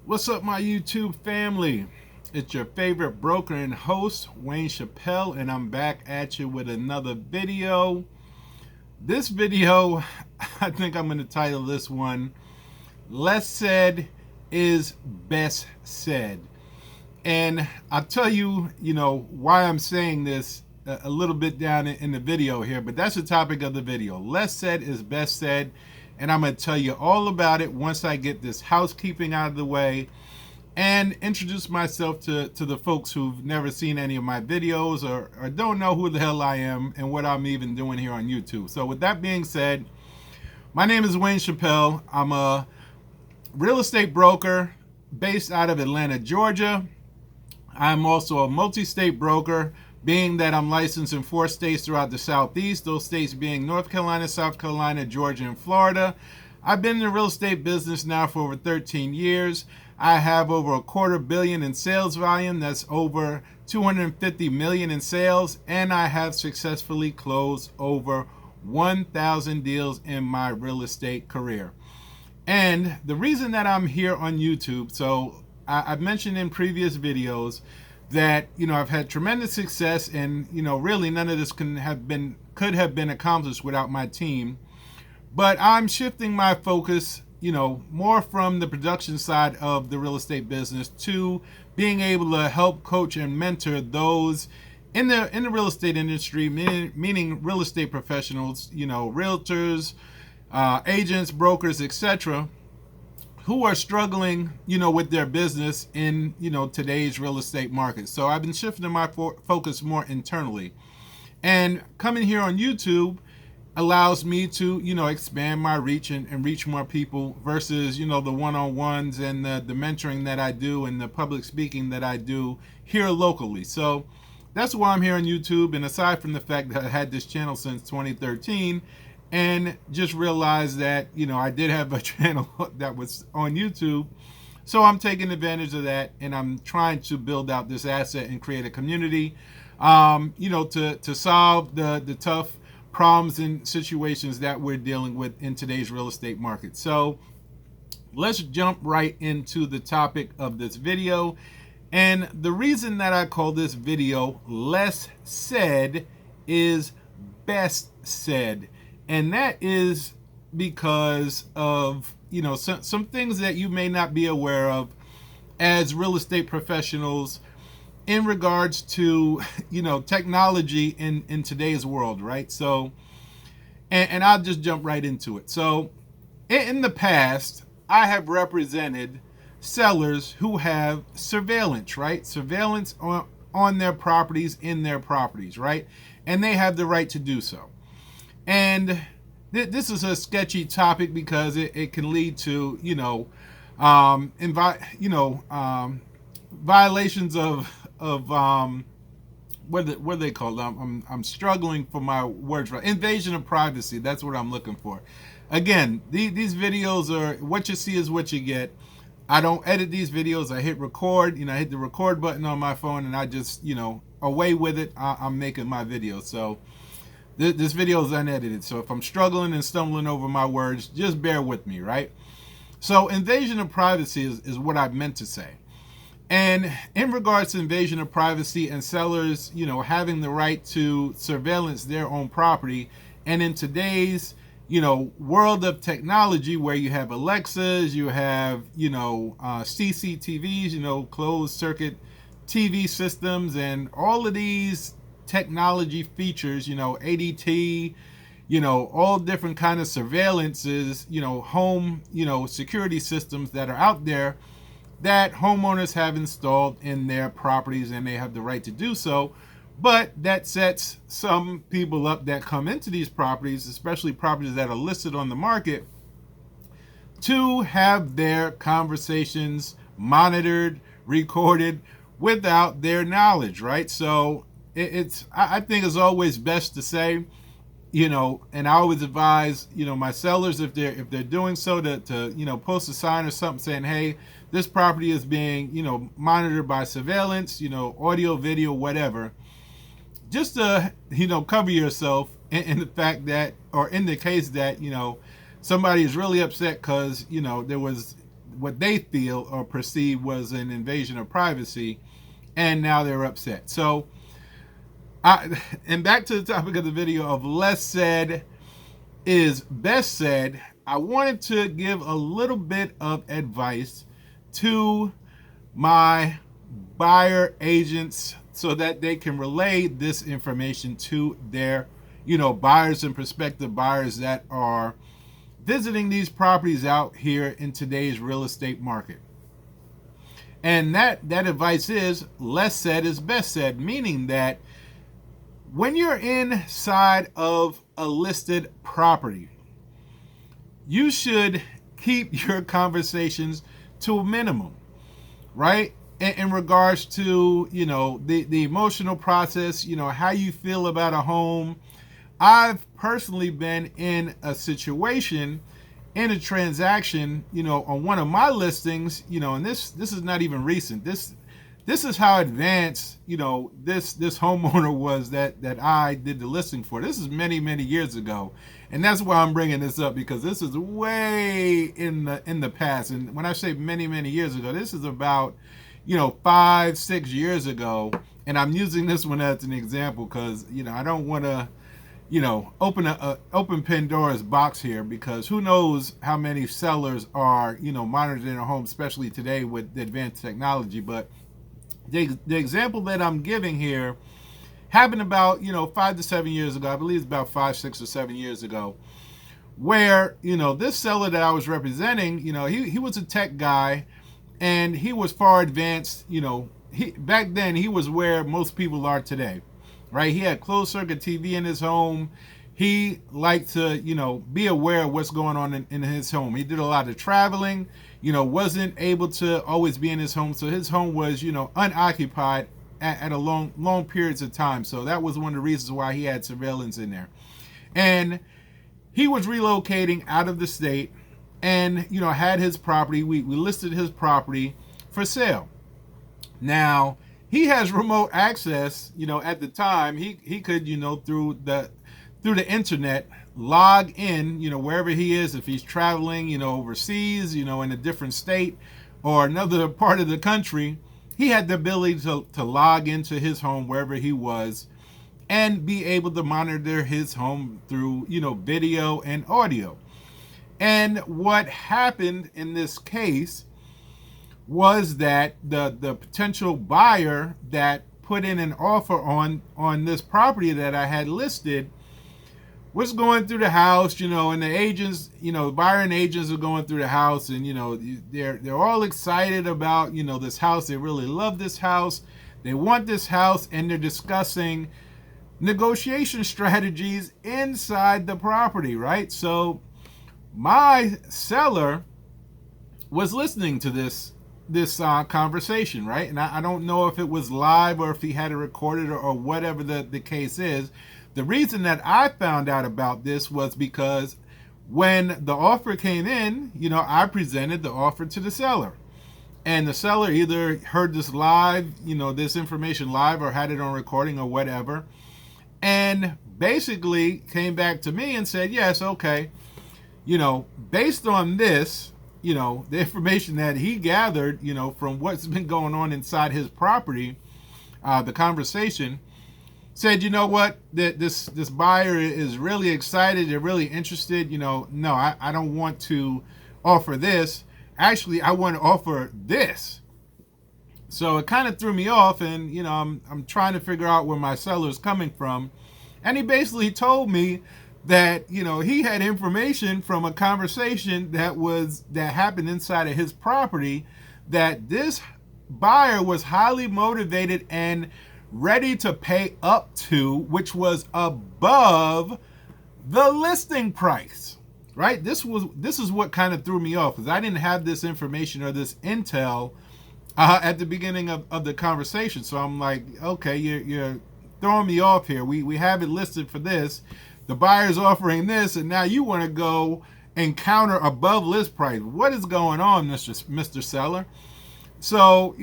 What's up, my YouTube family? It's your favorite broker and host, Wayne Chappelle, and I'm back at you with another video. This video, I think I'm going to title this one, Less Said is Best Said. And I'll tell you, why I'm saying this a little bit down in the video here, but that's the topic of the video. Less said is best said. And I'm going to tell you all about it once I get this housekeeping out of the way and introduce myself to the folks who've never seen any of my videos or don't know who the hell I am and what I'm even doing here on YouTube. So with that being said, my name is Wayne Chappelle. I'm a real estate broker based out of Atlanta, Georgia. I'm also a multi-state broker, being that I'm licensed in 4 states throughout the Southeast, those states being North Carolina, South Carolina, Georgia, and Florida. I've been in the real estate business now for over 13 years. I have over $250 million in sales volume. That's over 250 million in sales. And I have successfully closed over 1,000 deals in my real estate career. And the reason that I'm here on YouTube, so I've mentioned in previous videos that I've had tremendous success, and really none of this could have been accomplished without my team. But I'm shifting my focus, more from the production side of the real estate business to being able to help coach and mentor those in the real estate industry, meaning real estate professionals, realtors, agents, brokers, etc., who are struggling, with their business in, today's real estate market. So I've been shifting my focus more internally. And coming here on YouTube allows me to, expand my reach and reach more people versus, the one-on-ones and the mentoring that I do and the public speaking that I do here locally. So that's why I'm here on YouTube. And aside from the fact that I had this channel since 2013, and just realized that, I did have a channel that was on YouTube. So I'm taking advantage of that, and I'm trying to build out this asset and create a community, to solve the tough problems and situations that we're dealing with in today's real estate market. So let's jump right into the topic of this video. And the reason that I call this video Less Said is Best Said. And that is because of, some things that you may not be aware of as real estate professionals in regards to, technology in today's world, right? So, and I'll just jump right into it. So, in the past, I have represented sellers who have surveillance, right? Surveillance on their properties, in their properties, right? And they have the right to do so. And this is a sketchy topic because it can lead to, violations of what are they called? I'm struggling for my words. Right, invasion of privacy. That's what I'm looking for. Again, these videos are what you see is what you get. I don't edit these videos. I hit record. I hit the record button on my phone, and I just away with it. I'm making my video. So this video is unedited, so if I'm struggling and stumbling over my words, just bear with me, right? So invasion of privacy is what I meant to say. And in regards to invasion of privacy and sellers, having the right to surveillance their own property, and in today's, world of technology where you have Alexas, you have, CCTVs, closed circuit TV systems, and all of these technology features, ADT, all different kind of surveillances, home, security systems that are out there that homeowners have installed in their properties, and they have the right to do so. But that sets some people up that come into these properties, especially properties that are listed on the market, to have their conversations monitored, recorded without their knowledge, right? So I think it's always best to say, and I always advise, my sellers, if they're doing so, to post a sign or something saying, hey, this property is being, monitored by surveillance, audio, video, whatever, just to, cover yourself in the fact that, or in the case that, somebody is really upset because, there was what they feel or perceive was an invasion of privacy, and now they're upset. So, and back to the topic of the video of less said is best said. I wanted to give a little bit of advice to my buyer agents so that they can relay this information to their, buyers and prospective buyers that are visiting these properties out here in today's real estate market. And that advice is less said is best said, meaning that when you're inside of a listed property, you should keep your conversations to a minimum, right? In regards to, the emotional process, how you feel about a home. I've personally been in a situation, in a transaction, on one of my listings, and this is not even recent. This is how advanced, this homeowner was that I did the listing for. This is many, many years ago. And that's why I'm bringing this up, because this is way in the past. And when I say many, many years ago, this is about, 5-6 years ago. And I'm using this one as an example because, I don't want to, open Pandora's box here, because who knows how many sellers are, monitoring their home, especially today with the advanced technology. But the example that I'm giving here happened about, 5 to 7 years ago. I believe it's about 5, 6, or 7 years ago, where, this seller that I was representing, he was a tech guy, and he was far advanced. Back then he was where most people are today, right? He had closed circuit TV in his home. He liked to, be aware of what's going on in his home. He did a lot of traveling, wasn't able to always be in his home. So his home was, unoccupied at a long periods of time. So that was one of the reasons why he had surveillance in there. And he was relocating out of the state, and, had his property. We listed his property for sale. Now, he has remote access, at the time. He could, through the internet, log in, wherever he is. If he's traveling, overseas, in a different state or another part of the country, he had the ability to log into his home wherever he was and be able to monitor his home through, video and audio. And what happened in this case was that the potential buyer that put in an offer on this property that I had listed was going through the house, and the agents, buyer and agents are going through the house, and, they're all excited about, this house. They really love this house. They want this house, and they're discussing negotiation strategies inside the property, right? So my seller was listening to this conversation, right? And I don't know if it was live or if he had it recorded or whatever the case is. The reason that I found out about this was because when the offer came in, I presented the offer to the seller. And the seller either heard this live, this information live, or had it on recording or whatever. And basically came back to me and said, yes, okay, based on this, the information that he gathered, from what's been going on inside his property, the conversation, said, what, this buyer is really excited. They're really interested. No, I don't want to offer this. Actually, I want to offer this. So it kind of threw me off, and, I'm trying to figure out where my seller is coming from. And he basically told me that, he had information from a conversation that happened inside of his property, that this buyer was highly motivated and ready to pay up to, which was above the listing price, right? This is what kind of threw me off, because I didn't have this information or this intel at the beginning of the conversation. So I'm like, okay, you're throwing me off here. We have it listed for this. The buyer's offering this, and now you want to go and counter above list price. What is going on, Mr. Seller? So,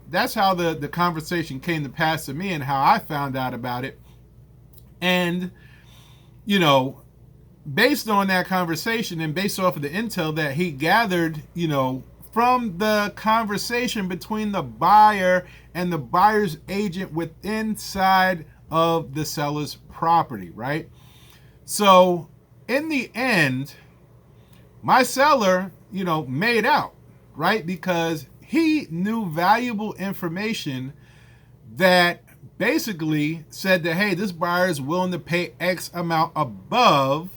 that's how the conversation came to pass to me and how I found out about it. And, based on that conversation and based off of the intel that he gathered, from the conversation between the buyer and the buyer's agent within side of the seller's property, right? So in the end, my seller, made out, right? Because he knew valuable information that basically said that, hey, this buyer is willing to pay X amount above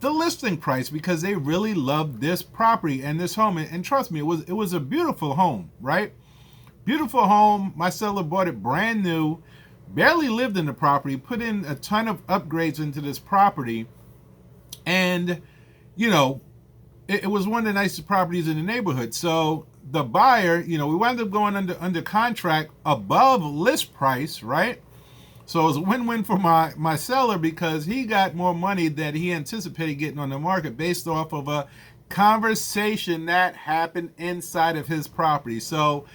the listing price because they really love this property and this home. And trust me, it was a beautiful home, right? Beautiful home. My seller bought it brand new, barely lived in the property, put in a ton of upgrades into this property. And, it was one of the nicest properties in the neighborhood. So the buyer, we wound up going under contract above list price, right? So it was a win-win for my seller because he got more money than he anticipated getting on the market based off of a conversation that happened inside of his property. So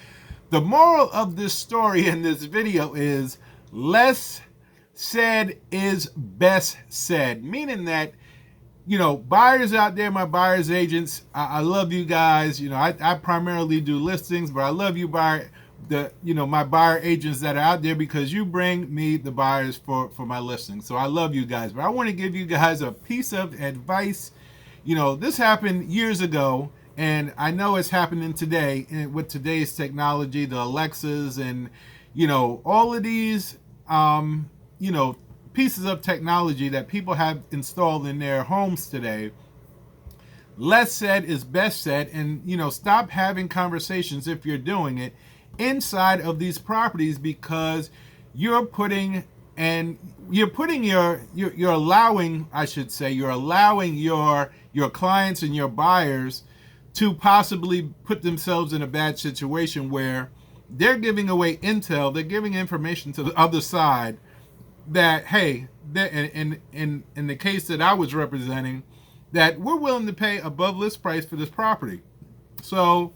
the moral of this story in this video is less said is best said, meaning that, buyers out there, my buyer's agents, I love you guys. I primarily do listings, but I love you my buyer agents that are out there because you bring me the buyers for my listings. So I love you guys, but I want to give you guys a piece of advice. This happened years ago, and I know it's happening today with today's technology, the Alexas and, all of these, pieces of technology that people have installed in their homes today. Less said is best said, and stop having conversations if you're doing it inside of these properties because you're allowing your clients and your buyers to possibly put themselves in a bad situation where they're giving away intel, they're giving information to the other side that, hey, in the case that I was representing, that we're willing to pay above list price for this property. So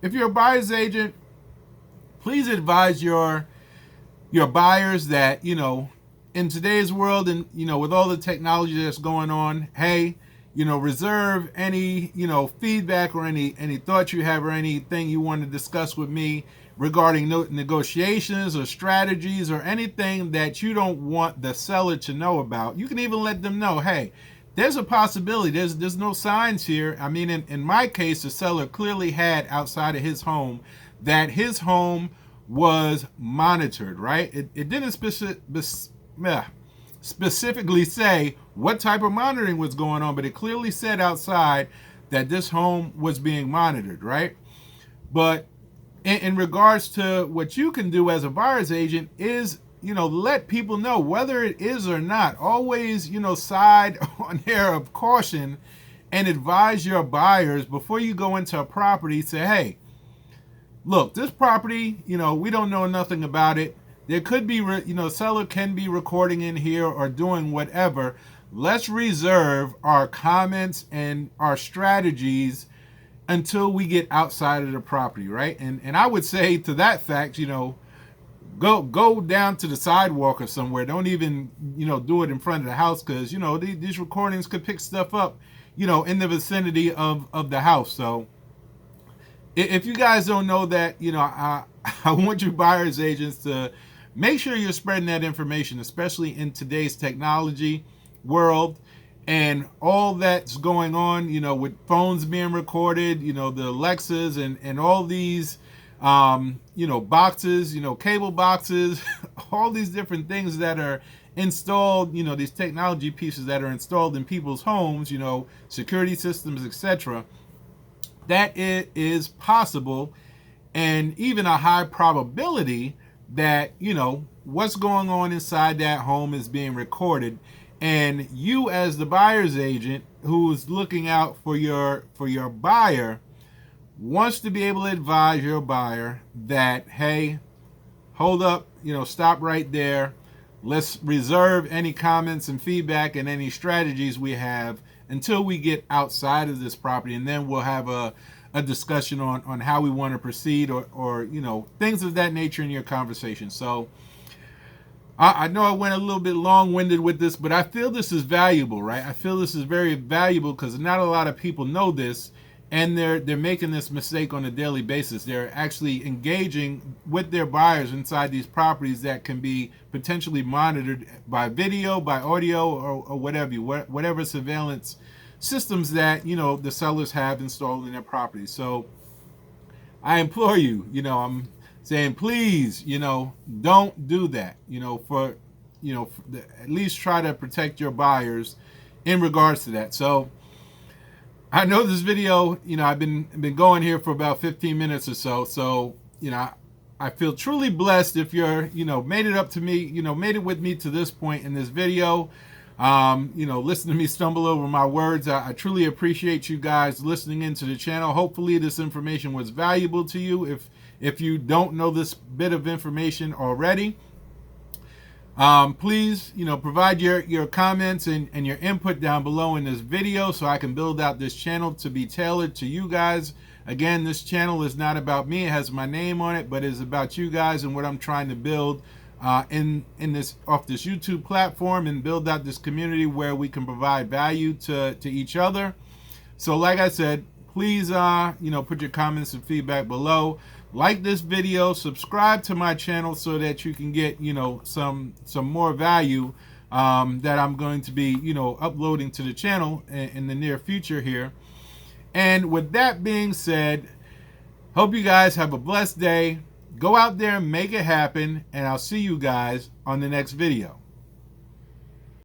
if you're a buyer's agent, please advise your buyers that, in today's world and, with all the technology that's going on, hey, reserve any, feedback or any thoughts you have or anything you want to discuss with me regarding negotiations or strategies or anything that you don't want the seller to know about. You can even let them know, hey, there's a possibility. There's no signs here. I mean, in my case, the seller clearly had outside of his home that his home was monitored, right? It didn't specifically say what type of monitoring was going on, but it clearly said outside that this home was being monitored, right? But in regards to what you can do as a buyer's agent is, let people know whether it is or not. Always, side on air of caution and advise your buyers before you go into a property. Say, hey, look, this property, we don't know nothing about it. There could be, seller can be recording in here or doing whatever. Let's reserve our comments and our strategies until we get outside of the property, right? And I would say to that fact, go down to the sidewalk or somewhere. Don't even, do it in front of the house because, these recordings could pick stuff up, in the vicinity of the house. So if you guys don't know that, I want you buyer's agents to make sure you're spreading that information, especially in today's technology world and all that's going on, with phones being recorded, the Alexas and all these, boxes, cable boxes, all these different things that are installed, these technology pieces that are installed in people's homes, security systems, etc. That it is possible and even a high probability that, what's going on inside that home is being recorded. And you as the buyer's agent who's looking out for your buyer wants to be able to advise your buyer that, hey, hold up, stop right there. Let's reserve any comments and feedback and any strategies we have until we get outside of this property. And then we'll have a discussion on how we want to proceed or things of that nature in your conversation. So I know I went a little bit long-winded with this, but I feel this is valuable, right? I feel this is very valuable because not a lot of people know this. and they're making this mistake on a daily basis. They're actually engaging with their buyers inside these properties that can be potentially monitored by video, by audio, or whatever surveillance systems that the sellers have installed in their properties. So I implore you, I'm saying, please, don't do that. At least try to protect your buyers in regards to that. So I know this video, I've been going here for about 15 minutes or so. So, I feel truly blessed if you're, made it up to me, made it with me to this point in this video. Listen to me stumble over my words. I truly appreciate you guys listening into the channel. Hopefully this information was valuable to you. If you don't know this bit of information already, please, provide your comments and your input down below in this video so I can build out this channel to be tailored to you guys. Again, this channel is not about me. It has my name on it, but it's about you guys and what I'm trying to build in this YouTube platform, and build out this community where we can provide value to each other. So like I said, please put your comments and feedback below. Like this video, subscribe to my channel so that you can get some more value that I'm going to be uploading to the channel in the near future here. And with that being said, hope you guys have a blessed day. Go out there and make it happen, and I'll see you guys on the next video.